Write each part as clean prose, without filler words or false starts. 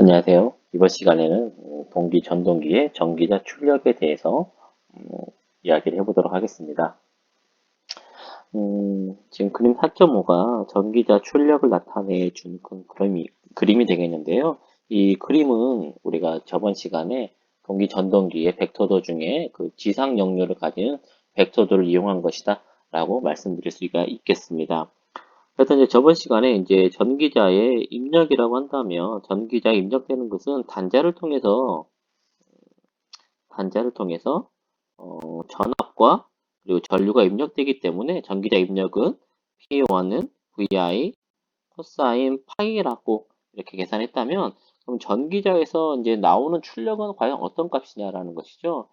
안녕하세요. 이번 시간에는 동기 전동기의 전기자 출력에 대해서 이야기를 해보도록 하겠습니다. 지금 그림 4.5가 전기자 출력을 나타내 준 그림이 되겠는데요. 이 그림은 우리가 저번 시간에 동기 전동기의 벡터도 중에 그 지상 역류를 가진 벡터도를 이용한 것이다 라고 말씀드릴 수가 있겠습니다. 하여튼 이제 저번 시간에 이제 전기자의 입력이라고 한다면 전기자에 입력되는 것은 단자를 통해서 전압과 그리고 전류가 입력되기 때문에 전기자 입력은 P1은 VI 코사인 파이라고 이렇게 계산했다면 그럼 전기자에서 이제 나오는 출력은 과연 어떤 값이냐라는 것이죠.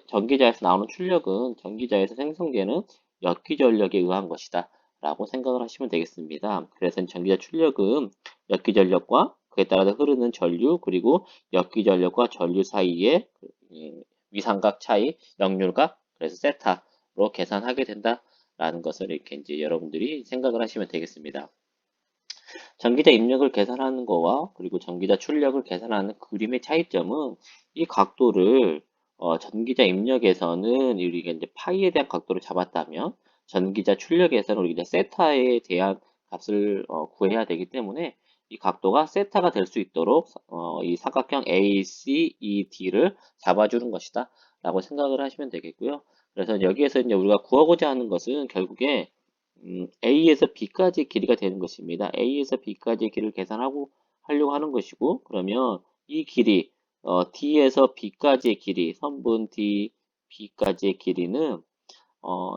전기자에서 나오는 출력은 전기자에서 생성되는 역기전력에 의한 것이다. 라고 생각을 하시면 되겠습니다. 그래서 전기자 출력은 역기전력과 그에 따라서 흐르는 전류 그리고 역기전력과 전류 사이의 위상각 차이, 역률각, 그래서 세타로 계산하게 된다라는 것을 이렇게 이제 여러분들이 생각을 하시면 되겠습니다. 전기자 입력을 계산하는 거와 그리고 전기자 출력을 계산하는 그림의 차이점은 이 각도를 전기자 입력에서는 우리가 이제 파이에 대한 각도를 잡았다면 전기자 출력에서는 우리가 세타에 대한 값을 구해야 되기 때문에 이 각도가 세타가 될 수 있도록 이 삼각형 ACED를 잡아주는 것이다 라고 생각을 하시면 되겠고요. 그래서 여기에서 이제 우리가 구하고자 하는 것은 결국에 A에서 B까지의 길이가 되는 것입니다. A에서 B까지의 길이를 하려고 하는 것이고, 그러면 이 길이, D에서 B까지의 길이, 선분 D, B까지의 길이는,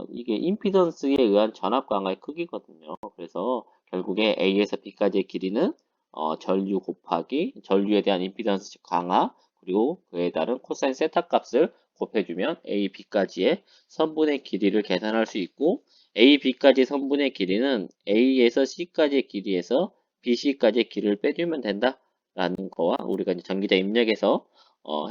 이게 임피던스에 의한 전압 강화의 크기거든요. 그래서 결국에 A에서 B까지의 길이는, 전류 곱하기, 전류에 대한 임피던스 강화, 그리고 그에 따른 코사인 세타 값을 곱해주면 A, B까지의 선분의 길이를 계산할 수 있고, A, B까지 선분의 길이는 A에서 C까지의 길이에서 BC까지의 길이를 빼주면 된다라는 거와 우리가 이제 전기자 입력에서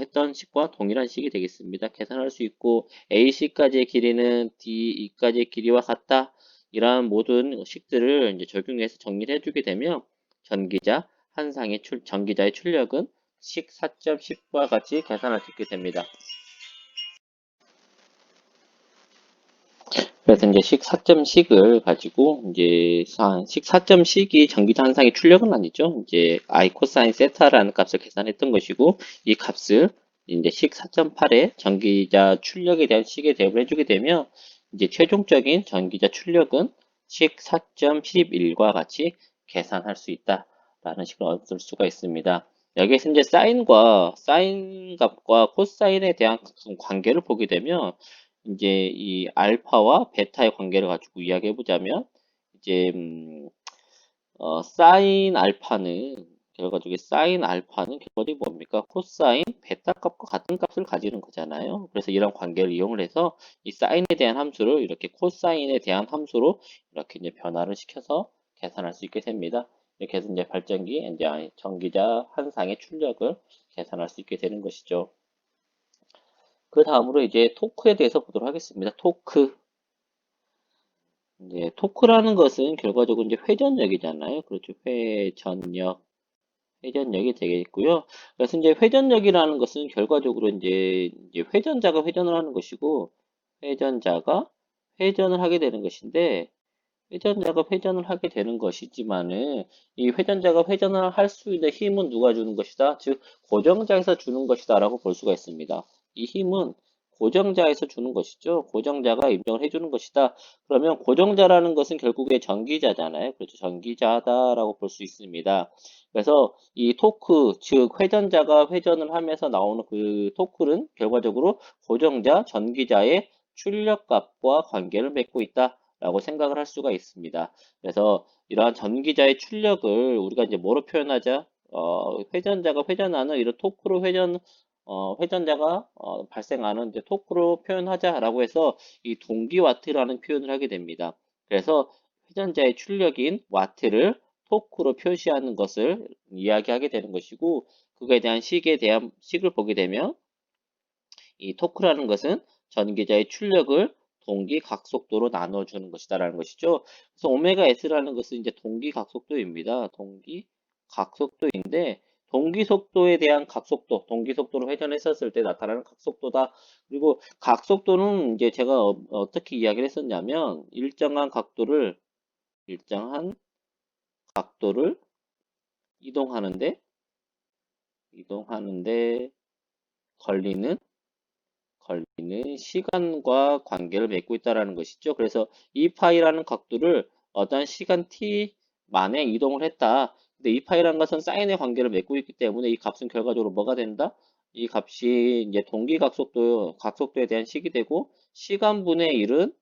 했던 식과 동일한 식이 되겠습니다. 계산할 수 있고 AC까지의 길이는 DE까지의 길이와 같다. 이러한 모든 식들을 이제 적용해서 정리를 해주게 되면 전기자 한 쌍의 전기자의 출력은 식 4.10과 같이 계산할 수 있게 됩니다. 그래서 이제 식 4.식을 가지고 이제 식 4.식이 전기자 한 쌍의 출력은 아니죠. 이제 I 코사인 세타라는 값을 계산했던 것이고 이 값을 이제 식 4.8에 전기자 출력에 대한 식에 대입을 해주게 되면 이제 최종적인 전기자 출력은 식 4.11과 같이 계산할 수 있다라는 식을 얻을 수가 있습니다. 여기에서 이제 사인 값과 코사인에 대한 관계를 보게 되면 이제 이 알파와 베타의 관계를 가지고 이야기해 보자면 이제 사인 알파는 결과적이 뭡니까? 코사인 베타 값과 같은 값을 가지는 거잖아요. 그래서 이런 관계를 이용을 해서 이 사인에 대한 함수를 이렇게 코사인에 대한 함수로 이렇게 이제 변화를 시켜서 계산할 수 있게 됩니다. 이렇게 해서 이제 발전기 이제 전기자 한 쌍의 출력을 계산할 수 있게 되는 것이죠. 그 다음으로 이제 토크에 대해서 보도록 하겠습니다. 토크. 이제 토크라는 것은 결과적으로 이제 회전력이잖아요. 그렇죠. 회전력이 되겠고요. 그래서 이제 회전력이라는 것은 결과적으로 이제 회전자가 회전을 하는 것이고, 회전자가 회전을 하게 되는 것인데, 회전자가 회전을 하게 되는 것이지만은, 이 회전자가 회전을 할 수 있는 힘은 누가 주는 것이다? 즉, 고정자에서 주는 것이다. 라고 볼 수가 있습니다. 이 힘은 고정자에서 주는 것이죠. 고정자가 입력을 해주는 것이다. 그러면 고정자라는 것은 결국에 전기자잖아요. 그렇죠. 전기자다라고 볼 수 있습니다. 그래서 이 토크, 즉 회전자가 회전을 하면서 나오는 그 토크는 결과적으로 고정자, 전기자의 출력값과 관계를 맺고 있다라고 생각을 할 수가 있습니다. 그래서 이러한 전기자의 출력을 우리가 이제 뭐로 표현하자? 회전자가 회전하는 이런 토크로 회전자가 발생하는 이제 토크로 표현하자라고 해서 이 동기와트라는 표현을 하게 됩니다. 그래서 회전자의 출력인 와트를 토크로 표시하는 것을 이야기하게 되는 것이고, 그거에 대한 식을 보게 되면 이 토크라는 것은 전기자의 출력을 동기 각속도로 나눠주는 것이다라는 것이죠. 그래서 오메가 S라는 것은 이제 동기 각속도입니다. 동기 각속도인데 동기 속도에 대한 각속도, 동기 속도로 회전했었을 때 나타나는 각속도다. 그리고 각속도는 이제 제가 어떻게 이야기를 했었냐면 일정한 각도를 이동하는데 이동하는데 걸리는 시간과 관계를 맺고 있다라는 것이죠. 그래서 이 파이라는 각도를 어떤 시간 t 만에 이동을 했다. 근데 이 파이라는 것은 사인의 관계를 맺고 있기 때문에 이 값은 결과적으로 뭐가 된다? 이 값이 이제 각속도에 대한 식이 되고 시간분의 1은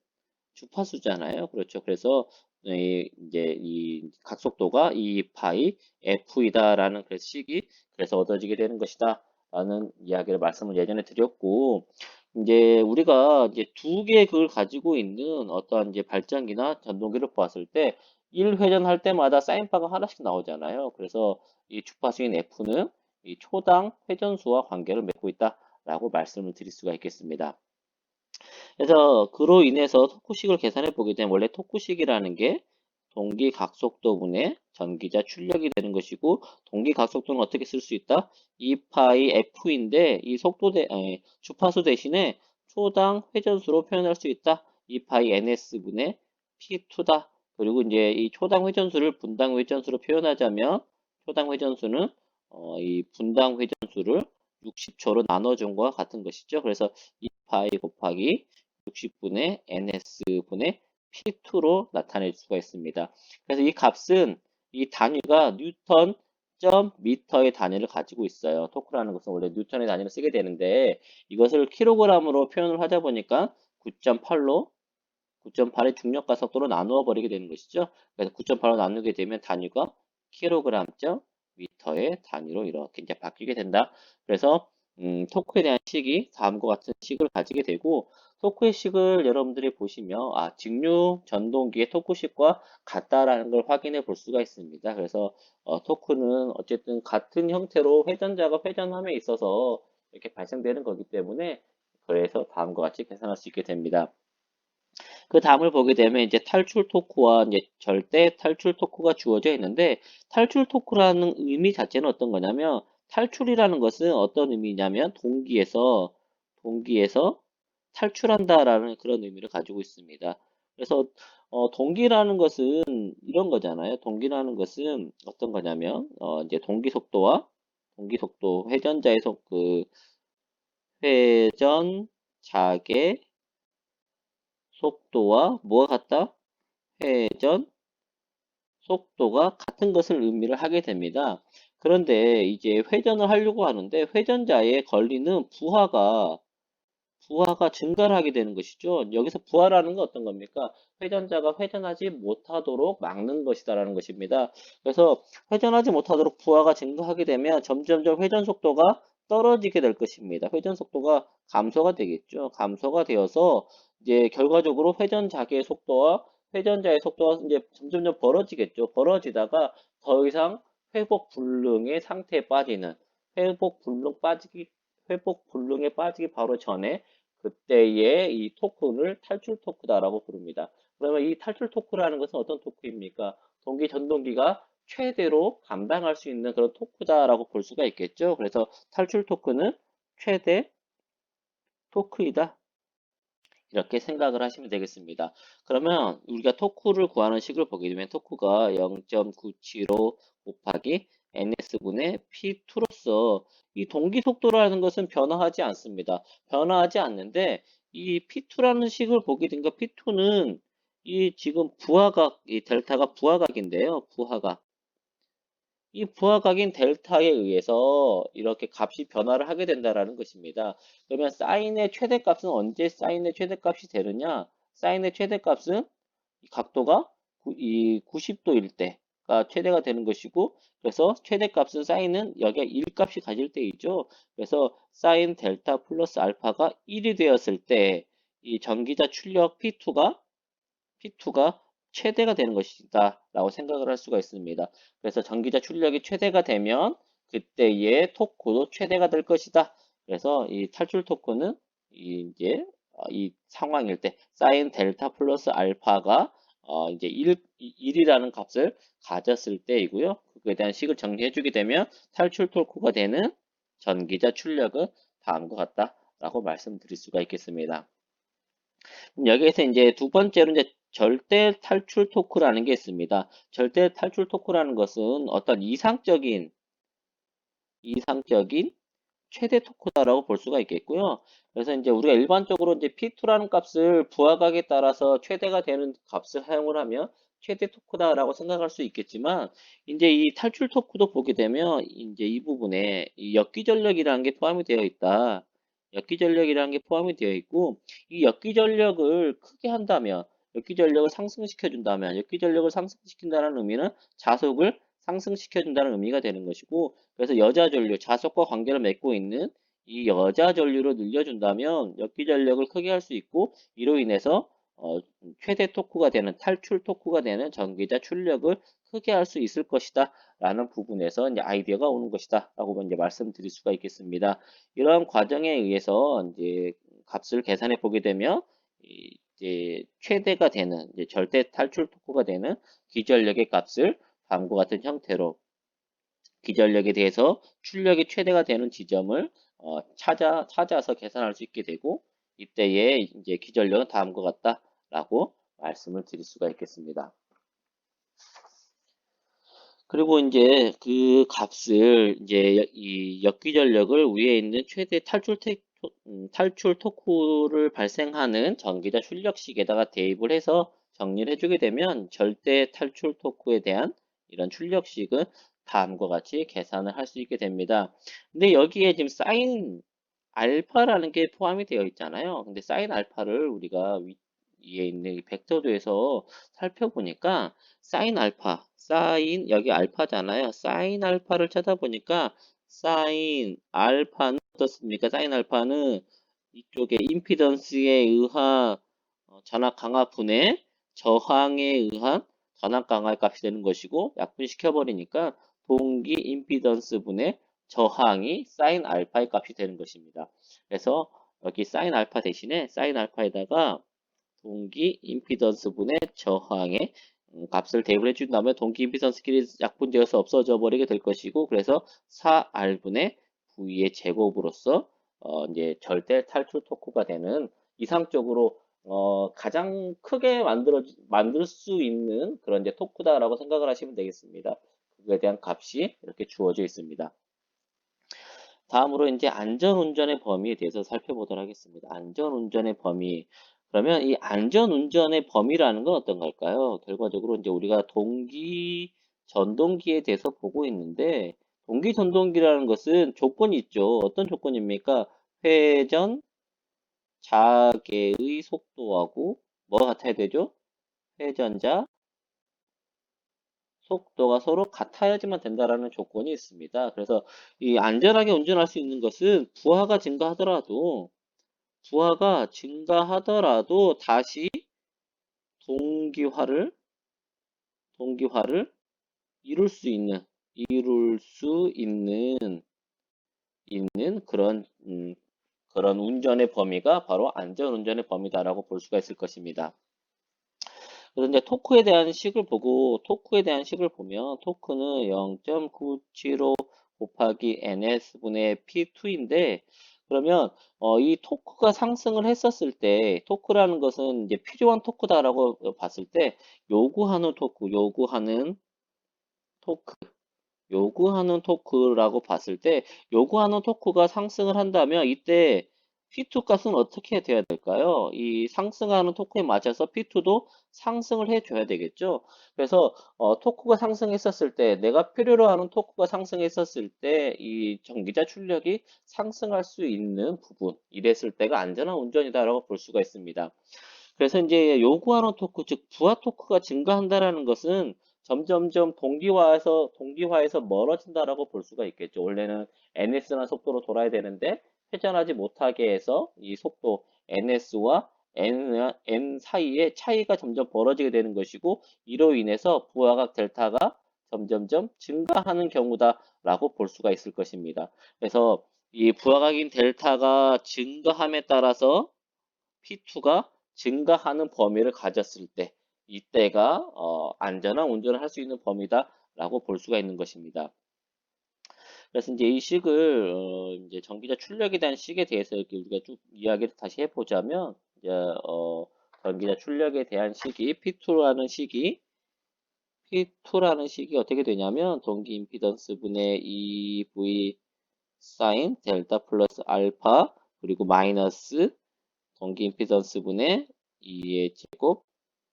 주파수잖아요. 그렇죠. 그래서 이제 이 각속도가 이 파이 f이다라는 그 식이 그래서 얻어지게 되는 것이다. 라는 이야기를 말씀을 예전에 드렸고, 이제 우리가 이제 두 개의 그걸 가지고 있는 어떠한 이제 발전기나 전동기를 보았을 때 1회전할 때마다 사인바가 하나씩 나오잖아요. 그래서 이 주파수인 F는 이 초당 회전수와 관계를 맺고 있다라고 말씀을 드릴 수가 있겠습니다. 그래서 그로 인해서 토크식을 계산해 보게 되면 원래 토크식이라는 게 동기 각속도분의 전기자 출력이 되는 것이고 동기 각속도는 어떻게 쓸 수 있다? 2파이 f인데 이 주파수 대신에 초당 회전수로 표현할 수 있다. 2파이 ns분의 p2다. 그리고 이제 이 초당 회전수를 분당 회전수로 표현하자면 초당 회전수는 이 분당 회전수를 60초로 나눠준 것과 같은 것이죠. 그래서 2파이 곱하기 60분의 ns분의 P2로 나타낼 수가 있습니다. 그래서 이 값은 이 단위가 뉴턴 점 미터의 단위를 가지고 있어요. 토크라는 것은 원래 뉴턴의 단위를 쓰게 되는데 이것을 킬로그램으로 표현을 하다 보니까 9.8의 중력과 속도로 나누어 버리게 되는 것이죠. 그래서 9.8로 나누게 되면 단위가 킬로그램 점 미터의 단위로 이렇게 이제 바뀌게 된다. 그래서 토크에 대한 식이 다음과 같은 식을 가지게 되고 토크의 식을 여러분들이 보시면 직류 전동기의 토크식과 같다라는 걸 확인해 볼 수가 있습니다. 그래서 토크는 어쨌든 같은 형태로 회전자가 회전함에 있어서 이렇게 발생되는 거기 때문에 그래서 다음과 같이 계산할 수 있게 됩니다. 그 다음을 보게 되면 이제 탈출 토크와 이제 절대 탈출 토크가 주어져 있는데 탈출 토크라는 의미 자체는 어떤 거냐면 탈출이라는 것은 어떤 의미냐면 동기에서 탈출한다라는 그런 의미를 가지고 있습니다. 그래서 동기라는 것은 이런 거잖아요. 동기라는 것은 어떤 거냐면 이제 동기 속도 회전자의 회전작의 속도와 뭐가 같다? 회전 속도가 같은 것을 의미를 하게 됩니다. 그런데 이제 회전을 하려고 하는데 회전자에 걸리는 부하가 증가를 하게 되는 것이죠. 여기서 부하라는 건 어떤 겁니까? 회전자가 회전하지 못하도록 막는 것이다라는 것입니다. 그래서 회전하지 못하도록 부하가 증가하게 되면 점점점 회전 속도가 떨어지게 될 것입니다. 회전 속도가 감소가 되겠죠. 감소가 되어서 이제 결과적으로 회전자의 속도가 이제 점점점 벌어지겠죠. 벌어지다가 더 이상 회복 불능의 상태에 빠지는 회복 불능 빠지기 회복 불능에 빠지기 바로 전에 그때의 이 토크를 탈출 토크다라고 부릅니다. 그러면 이 탈출 토크라는 것은 어떤 토크입니까? 전동기가 최대로 감당할 수 있는 그런 토크다라고 볼 수가 있겠죠. 그래서 탈출 토크는 최대 토크이다. 이렇게 생각을 하시면 되겠습니다. 그러면 우리가 토크를 구하는 식을 보게 되면 토크가 0.975 곱하기 ns분의 p2로서 이 동기 속도라는 것은 변화하지 않습니다. 변화하지 않는데 이 p2라는 식을 보게 되니까 p2는 이 지금 이 델타가 부하각인데요. 이 부하각인 델타에 의해서 이렇게 값이 변화를 하게 된다라는 것입니다. 그러면 사인의 최대값은 언제 사인의 최대값이 되느냐? 사인의 최대값은 이 각도가 이 90도일 때가 최대가 되는 것이고 그래서 최대값은 사인은 여기에 1값이 가질 때이죠. 그래서 사인 델타 플러스 알파가 1이 되었을 때 이 전기자 출력 P2가 최대가 되는 것이다 라고 생각을 할 수가 있습니다. 그래서 전기자 출력이 최대가 되면 그때의 토크도 최대가 될 것이다. 그래서 이 탈출 토크는 이 상황일 때 사인 델타 플러스 알파가 이제 1이라는 값을 가졌을 때이고요. 그에 대한 식을 정리해주게 되면 탈출 토크가 되는 전기자 출력은 다음과 같다라고 말씀드릴 수가 있겠습니다. 여기에서 이제 두 번째로 이제 절대 탈출 토크라는 게 있습니다. 절대 탈출 토크라는 것은 어떤 이상적인 최대 토크다라고 볼 수가 있겠고요. 그래서 이제 우리가 일반적으로 이제 P2라는 값을 부하각에 따라서 최대가 되는 값을 사용을 하면 최대 토크다라고 생각할 수 있겠지만, 이제 이 탈출 토크도 보게 되면 이제 이 부분에 이 역기전력이라는 게 포함이 되어 있다. 역기전력이라는 게 포함이 되어 있고, 이 역기전력을 크게 한다면, 역기전력을 상승시켜 준다면, 역기전력을 상승시킨다는 의미는 자속을 상승시켜 준다는 의미가 되는 것이고, 그래서 여자 전류, 자석과 관계를 맺고 있는 이 여자 전류를 늘려준다면 역기전력을 크게 할 수 있고, 이로 인해서 최대 토크가 되는 탈출 토크가 되는 전기자 출력을 크게 할 수 있을 것이다 라는 부분에서 이제 아이디어가 오는 것이다 라고 이제 말씀드릴 수가 있겠습니다. 이러한 과정에 의해서 이제 값을 계산해 보게 되면 이제 최대가 되는 이제 절대 탈출 토크가 되는 기전력의 값을 다음과 같은 형태로 기전력에 대해서 출력이 최대가 되는 지점을 찾아서 계산할 수 있게 되고, 이때에 이제 기전력은 다음과 같다라고 말씀을 드릴 수가 있겠습니다. 그리고 이제 그 값을 이제 이 역기전력을 위에 있는 최대 탈출 토크를 발생하는 전기자 출력식에다가 대입을 해서 정리를 해주게 되면 절대 탈출 토크에 대한 이런 출력식은 다음과 같이 계산을 할 수 있게 됩니다. 근데 여기에 지금 사인 알파라는 게 포함이 되어 있잖아요. 근데 사인 알파를 우리가 위에 있는 이 벡터도에서 살펴보니까 사인 여기 알파잖아요. 사인 알파를 찾아보니까 사인 알파는 어떻습니까? 사인 알파는 이쪽에 임피던스에 의한 전압 강화 분의 저항에 의한 전압 강화의 값이 되는 것이고, 약분시켜 버리니까 동기 임피던스 분의 저항이 사인 알파의 값이 되는 것입니다. 그래서 여기 사인 알파 대신에 사인 알파에다가 동기 임피던스 분의 저항의 값을 대입을 해준 다음에 동기 임피던스끼리 약분되어서 없어져 버리게 될 것이고, 그래서 4R분의 V의 제곱으로서 이제 절대 탈출 토크가 되는 이상적으로 가장 크게 만들 수 있는 그런 이제 토크다라고 생각을 하시면 되겠습니다. 그에 대한 값이 이렇게 주어져 있습니다. 다음으로 이제 안전운전의 범위에 대해서 살펴보도록 하겠습니다. 안전운전의 범위. 그러면 이 안전운전의 범위라는 건 어떤 걸까요? 결과적으로 이제 우리가 동기 전동기에 대해서 보고 있는데, 동기 전동기라는 것은 조건이 있죠. 어떤 조건입니까? 회전, 자개의 속도하고 뭐가 같아야 되죠? 회전자, 속도가 서로 같아야지만 된다라는 조건이 있습니다. 그래서 이 안전하게 운전할 수 있는 것은 부하가 증가하더라도 다시 동기화를 이룰 수 있는 그런 운전의 범위가 바로 안전운전의 범위다라고 볼 수가 있을 것입니다. 그래서 이제 토크에 대한 식을 보면 토크는 0.975 곱하기 ns분의 p2인데, 그러면 이 토크가 상승을 했었을 때, 토크라는 것은 이제 필요한 토크다라고 봤을 때 토크 요구하는 토크라고 봤을 때, 요구하는 토크가 상승을 한다면 이때 P2 값은 어떻게 돼야 될까요? 이 상승하는 토크에 맞춰서 P2도 상승을 해줘야 되겠죠. 그래서 토크가 상승했었을 때, 내가 필요로 하는 토크가 상승했었을 때 이 전기자 출력이 상승할 수 있는 부분, 이랬을 때가 안전한 운전이다라고 볼 수가 있습니다. 그래서 이제 요구하는 토크, 즉 부하 토크가 증가한다라는 것은 점점점 동기화에서 멀어진다라고 볼 수가 있겠죠. 원래는 ns라는 속도로 돌아야 되는데 회전하지 못하게 해서 이 속도 ns와 n 사이에 차이가 점점 벌어지게 되는 것이고, 이로 인해서 부하각 델타가 점점점 증가하는 경우다라고 볼 수가 있을 것입니다. 그래서 이 부하각인 델타가 증가함에 따라서 P2가 증가하는 범위를 가졌을 때, 이때가 안전한 운전을 할 수 있는 범위다 라고 볼 수가 있는 것입니다. 그래서 이제 이 식을 이제 전기자 출력에 대한 식에 대해서 이렇게 우리가 쭉 이야기를 다시 해보자면 이제 전기자 출력에 대한 식이 P2라는 식이 어떻게 되냐면 동기 임피던스 분의 EV 사인 델타 플러스 알파 그리고 마이너스 동기 임피던스 분의 2의 제곱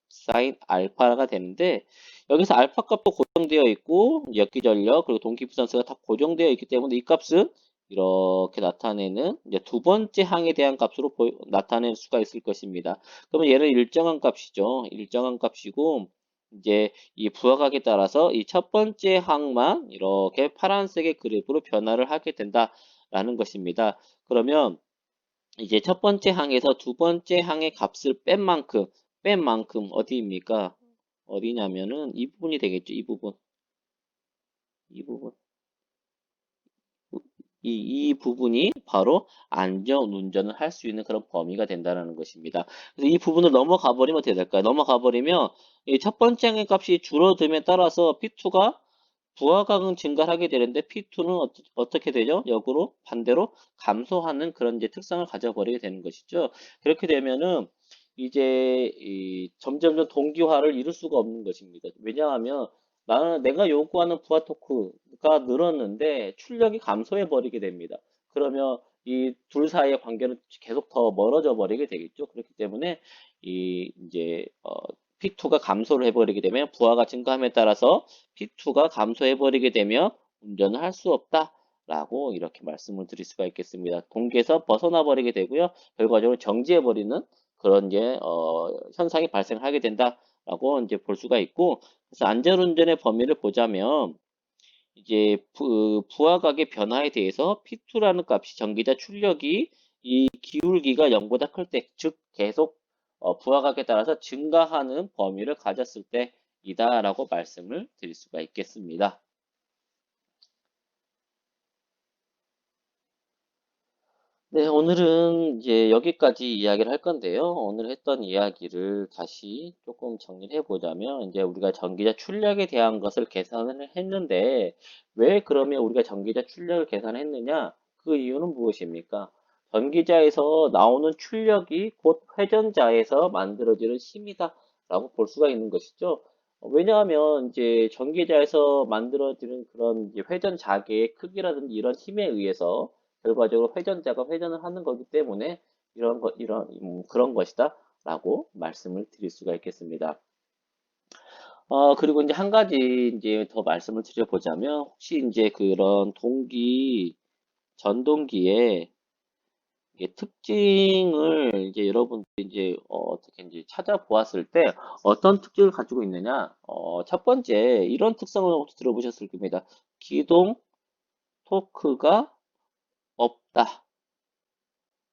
사인 알파가 되는데 여기서 알파 값도 고정되어 있고 역기전력 그리고 동기 임피던스가 다 고정되어 있기 때문에 이 값은 이렇게 나타내는 이제 두 번째 항에 대한 값으로 나타낼 수가 있을 것입니다. 그러면 얘는 일정한 값이죠. 일정한 값이고 이제 이 부하각에 따라서 이 첫 번째 항만 이렇게 파란색의 그래프로 변화를 하게 된다라는 것입니다. 그러면 이제 첫 번째 항에서 두 번째 항의 값을 뺀 만큼 어디입니까? 어디냐면은 이 부분이 되겠죠. 이 부분. 이 부분. 이 부분이 바로 안전 운전을 할 수 있는 그런 범위가 된다는 것입니다. 그래서 이 부분을 넘어가 버리면 어떻게 될까요? 넘어가 버리면 이 첫 번째 항의 값이 줄어듦에 따라서 P2가 부하각은 증가하게 되는데 P2는 어떻게 되죠? 역으로 반대로 감소하는 그런 이제 특성을 가져버리게 되는 것이죠. 그렇게 되면은 이제 점점점 동기화를 이룰 수가 없는 것입니다. 왜냐하면 내가 요구하는 부하 토크가 늘었는데 출력이 감소해 버리게 됩니다. 그러면 이 둘 사이의 관계는 계속 더 멀어져 버리게 되겠죠. 그렇기 때문에 이제 P2가 감소를 해버리게 되면 부하가 증가함에 따라서 P2가 감소해버리게 되면 운전을 할 수 없다라고 이렇게 말씀을 드릴 수가 있겠습니다. 동기에서 벗어나 버리게 되고요. 결과적으로 정지해버리는 그런 이제 현상이 발생하게 된다라고 이제 볼 수가 있고 그래서 안전운전의 범위를 보자면 이제 부하각의 변화에 대해서 P2라는 값이 전기자 출력이 이 기울기가 0보다 클 때, 즉 계속 부하각에 따라서 증가하는 범위를 가졌을 때이다라고 말씀을 드릴 수가 있겠습니다. 네, 오늘은 이제 여기까지 이야기를 할 건데요. 오늘 했던 이야기를 다시 조금 정리를 해보자면, 이제 우리가 전기자 출력에 대한 것을 계산을 했는데, 왜 그러면 우리가 전기자 출력을 계산했느냐? 그 이유는 무엇입니까? 전기자에서 나오는 출력이 곧 회전자에서 만들어지는 힘이다라고 볼 수가 있는 것이죠. 왜냐하면 이제 전기자에서 만들어지는 그런 이제 회전 자개의 크기라든지 이런 힘에 의해서 결과적으로 회전자가 회전을 하는 거기 때문에 그런 것이다 라고 말씀을 드릴 수가 있겠습니다. 그리고 이제 한 가지 이제 더 말씀을 드려보자면 혹시 이제 그런 전동기의 특징을 이제 여러분들이 이제 어떻게 이제 찾아보았을 때 어떤 특징을 가지고 있느냐? 첫 번째 이런 특성을 혹시 들어보셨을 겁니다. 기동 토크가 없다.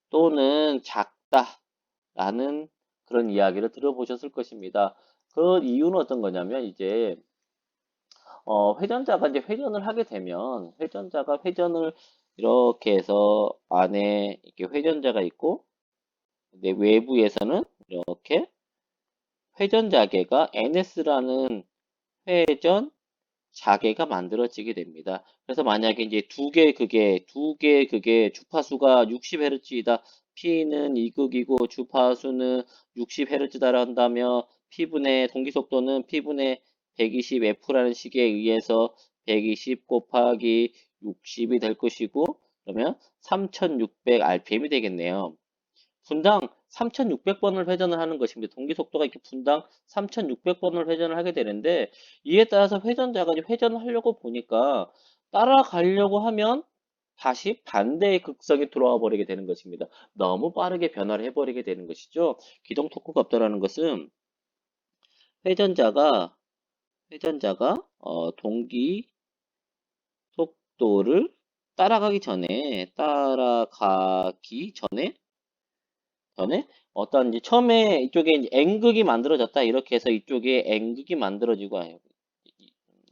또는 작다라는 그런 이야기를 들어보셨을 것입니다. 그 이유는 어떤 거냐면 이제 회전자가 이제 회전을 하게 되면 회전자가 회전을 이렇게 해서 안에 이렇게 회전자가 있고 근데 외부에서는 이렇게 회전자계가 NS라는 회전 자개가 만들어지게 됩니다. 그래서 만약에 이제 두 개 그게 주파수가 60Hz이다. P는 이극이고 주파수는 60Hz다라 한다면 P분의 동기속도는 P분의 120F라는 식에 의해서 120 곱하기 60이 될 것이고 그러면 3600rpm이 되겠네요. 분당 3600번을 회전을 하는 것입니다. 동기 속도가 이렇게 분당 3600번을 회전을 하게 되는데 이에 따라서 회전자가 이제 회전을 하려고 보니까 따라가려고 하면 다시 반대의 극성이 들어와 버리게 되는 것입니다. 너무 빠르게 변화를 해버리게 되는 것이죠. 기동 토크가 없다라는 것은 회전자가 동기 속도를 따라가기 전에 어떤 이제 처음에 이쪽에 이제 N극이 만들어졌다 이렇게 해서 이쪽에 N극이 만들어지고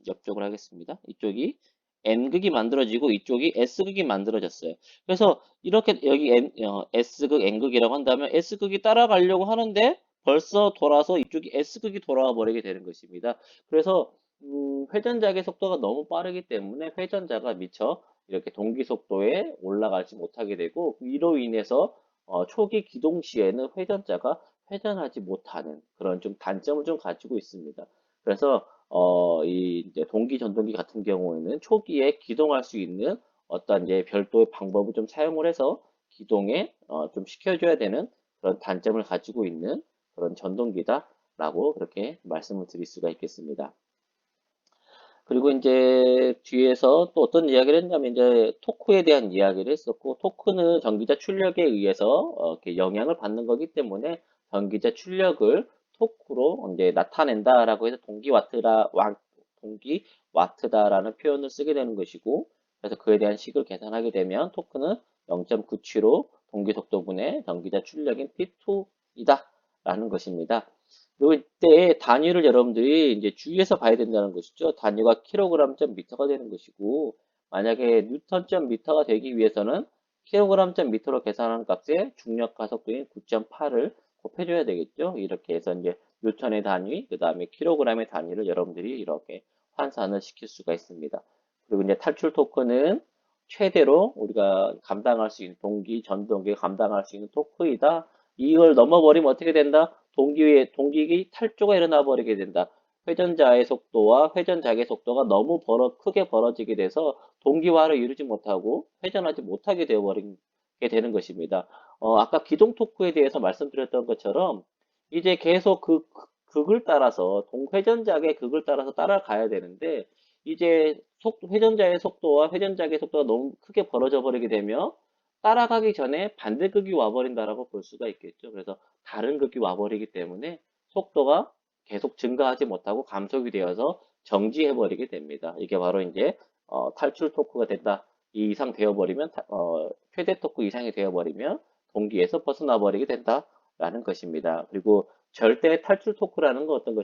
옆쪽을 하겠습니다. 이쪽이 N극이 만들어지고 이쪽이 S극이 만들어졌어요. 그래서 이렇게 여기 S극, N극이라고 한다면 S극이 따라가려고 하는데 벌써 돌아서 이쪽이 S극이 돌아와 버리게 되는 것입니다. 그래서 회전작의 속도가 너무 빠르기 때문에 회전자가 미처 이렇게 동기 속도에 올라가지 못하게 되고, 이로 인해서 초기 기동 시에는 회전자가 회전하지 못하는 그런 좀 단점을 좀 가지고 있습니다. 그래서 이 이제 동기 전동기 같은 경우에는 초기에 기동할 수 있는 어떤 이제 별도의 방법을 좀 사용을 해서 기동에 좀 시켜줘야 되는 그런 단점을 가지고 있는 그런 전동기다라고 그렇게 말씀을 드릴 수가 있겠습니다. 그리고 이제 뒤에서 또 어떤 이야기를 했냐면 이제 토크에 대한 이야기를 했었고, 토크는 전기자 출력에 의해서 이렇게 영향을 받는 거기 때문에 전기자 출력을 토크로 이제 나타낸다라고 해서 동기 와트다라는 표현을 쓰게 되는 것이고, 그래서 그에 대한 식을 계산하게 되면 토크는 0.97로 동기 속도분의 전기자 출력인 P2이다라는 것입니다. 그리고 이때 단위를 여러분들이 이제 주의해서 봐야 된다는 것이죠. 단위가 킬로그램 미터가 되는 것이고, 만약에 뉴턴 미터가 되기 위해서는 킬로그램 미터로 계산하는 값에 중력 가속도인 9.8을 곱해줘야 되겠죠. 이렇게 해서 이제 뉴턴의 단위, 그 다음에 킬로그램의 단위를 여러분들이 이렇게 환산을 시킬 수가 있습니다. 그리고 이제 탈출 토크는 최대로 우리가 감당할 수 있는 전동기가 감당할 수 있는 토크이다. 이걸 넘어버리면 어떻게 된다? 동기의 탈조가 일어나 버리게 된다. 회전자의 속도와 회전작의 속도가 너무 크게 벌어지게 돼서 동기화를 이루지 못하고 회전하지 못하게 되어버리게 되는 것입니다. 아까 기동 토크에 대해서 말씀드렸던 것처럼 이제 계속 극을 따라서 회전작의 극을 따라서 따라가야 되는데, 이제 회전자의 속도와 회전작의 속도가 너무 크게 벌어져 버리게 되면 따라가기 전에 반대극이 와버린다라고 볼 수가 있겠죠. 그래서 다른 극이 와버리기 때문에 속도가 계속 증가하지 못하고 감속이 되어서 정지해버리게 됩니다. 이게 바로 이제 탈출 토크가 된다. 이 이상 되어버리면 최대 토크 이상이 되어버리면 동기에서 벗어나 버리게 된다라는 것입니다. 그리고 절대 탈출 토크라는 건 어떤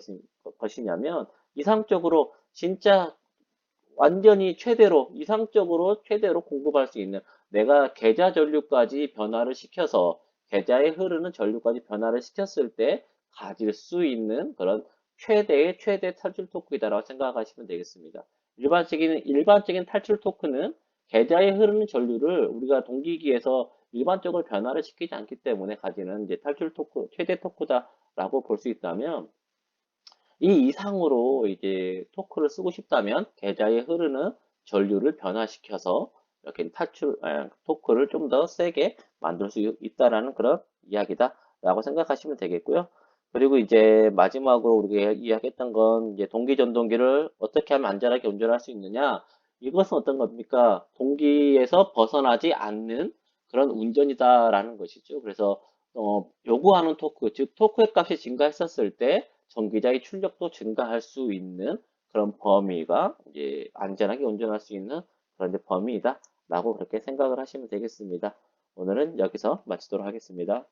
것이냐면, 이상적으로 진짜 완전히 이상적으로 최대로 공급할 수 있는, 내가 계좌 전류까지 변화를 시켜서 계좌에 흐르는 전류까지 변화를 시켰을 때 가질 수 있는 그런 최대의 최대 탈출 토크이다라고 생각하시면 되겠습니다. 일반적인 탈출 토크는 계좌에 흐르는 전류를 우리가 동기기에서 일반적으로 변화를 시키지 않기 때문에 가지는 이제 탈출 토크, 최대 토크다라고 볼 수 있다면, 이 이상으로 이제 토크를 쓰고 싶다면 계좌에 흐르는 전류를 변화시켜서 이렇게 토크를 좀 더 세게 만들 수 있다라는 그런 이야기다라고 생각하시면 되겠고요. 그리고 이제 마지막으로 우리가 이야기했던 건 이제 동기 전동기를 어떻게 하면 안전하게 운전할 수 있느냐? 이것은 어떤 겁니까? 동기에서 벗어나지 않는 그런 운전이다라는 것이죠. 그래서 요구하는 토크, 즉 토크의 값이 증가했었을 때 전기자의 출력도 증가할 수 있는 그런 범위가 이제 안전하게 운전할 수 있는 그런 이제 범위이다라고 그렇게 생각을 하시면 되겠습니다. 오늘은 여기서 마치도록 하겠습니다.